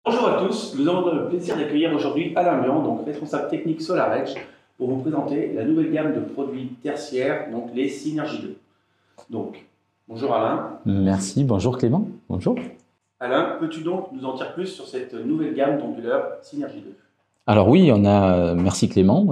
Bonjour à tous, nous avons le plaisir d'accueillir aujourd'hui Alain Bian, donc responsable technique SolarEdge, pour vous présenter la nouvelle gamme de produits tertiaires, donc les Synergie 2. Donc, bonjour Alain. Merci, bonjour Clément. Bonjour. Alain, peux-tu donc nous en dire plus sur cette nouvelle gamme d'onduleurs Synergie 2? Alors oui, merci Clément,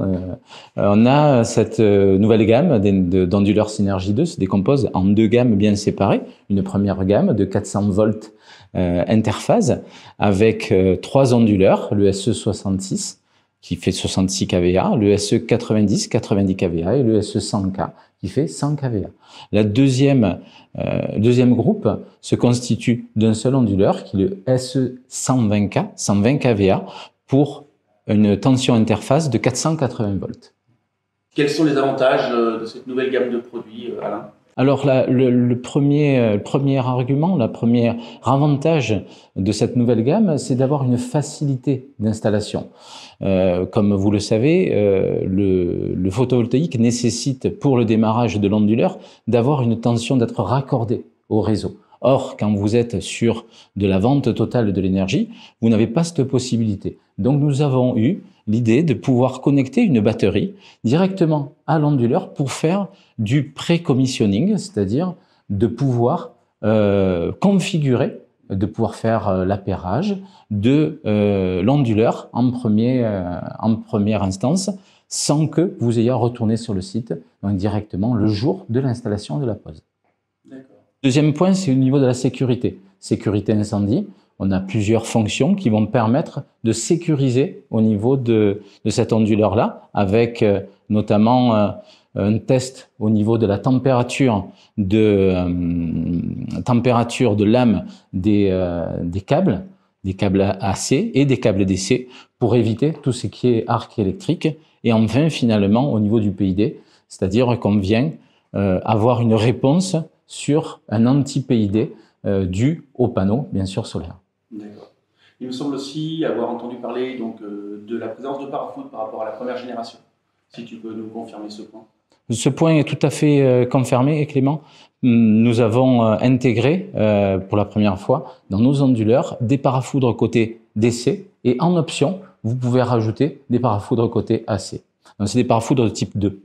on a cette nouvelle gamme d'onduleurs Synergie 2 se décompose en deux gammes bien séparées. Une première gamme de 400 volts interphase avec trois onduleurs, le SE66 qui fait 66 kVA, le SE90 90 kVA et le SE100K qui fait 100 kVA. La deuxième groupe se constitue d'un seul onduleur qui est le SE120K 120 kVA pour une tension interface de 480 volts. Quels sont les avantages de cette nouvelle gamme de produits, Alain? Alors le premier argument, le premier avantage de cette nouvelle gamme, c'est d'avoir une facilité d'installation. Comme vous le savez, le photovoltaïque nécessite pour le démarrage de l'onduleur d'avoir une tension, d'être raccordé au réseau. Or, quand vous êtes sur de la vente totale de l'énergie, vous n'avez pas cette possibilité. Donc nous avons eu l'idée de pouvoir connecter une batterie directement à l'onduleur pour faire du pré-commissioning, c'est-à-dire de pouvoir configurer, de pouvoir faire l'appairage de l'onduleur en première instance sans que vous ayez à retourner sur le site, donc directement le jour de l'installation de la pose. Deuxième point, c'est au niveau de la sécurité. Sécurité incendie, on a plusieurs fonctions qui vont permettre de sécuriser au niveau de cet onduleur-là, avec notamment un test au niveau de la température de lame des câbles AC et des câbles DC, pour éviter tout ce qui est arc électrique. Et enfin, finalement, au niveau du PID, c'est-à-dire qu'on vient avoir une réponse sur un anti-PID dû au panneau, bien sûr, solaire. D'accord. Il me semble aussi avoir entendu parler de la présence de parafoudre par rapport à la première génération. Si tu peux nous confirmer ce point. Ce point est tout à fait confirmé, Clément. Nous avons intégré pour la première fois dans nos onduleurs des parafoudres côté DC et en option, vous pouvez rajouter des parafoudres côté AC. Donc c'est des parafoudres de type 2.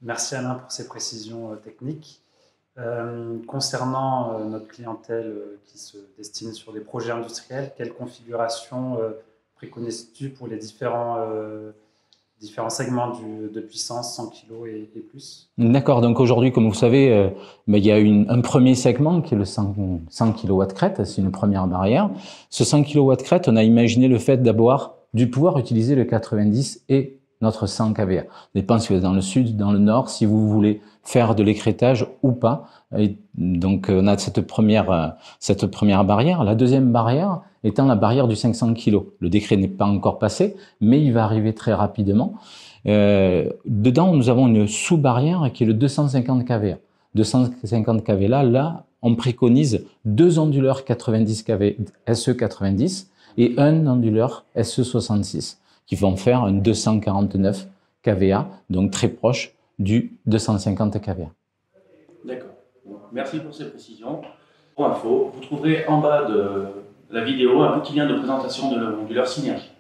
Merci Alain pour ces précisions techniques. Concernant notre clientèle qui se destine sur des projets industriels, quelle configuration préconises-tu pour les différents segments de puissance 100 kg et plus? D'accord, donc aujourd'hui, comme vous savez, il y a un premier segment qui est le 100 kW crête, c'est une première barrière. Ce 100 kW crête, on a imaginé le fait d'avoir dû pouvoir utiliser le 90 et notre 100 kVA. Ça dépend si vous êtes dans le sud, dans le nord, si vous voulez faire de l'écrêtage ou pas. Et donc on a cette première barrière. La deuxième barrière étant la barrière du 500 kg. Le décret n'est pas encore passé, mais il va arriver très rapidement. Dedans, nous avons une sous-barrière qui est le 250 kVA. 250 kVA, là, on préconise deux onduleurs 90 kV SE90 et un onduleur SE66 qui vont faire un 249 kVA, donc très proche du 250 kVA. D'accord. Merci pour ces précisions. Pour info, vous trouverez en bas de la vidéo un petit lien de présentation de l'onduleur Synergie.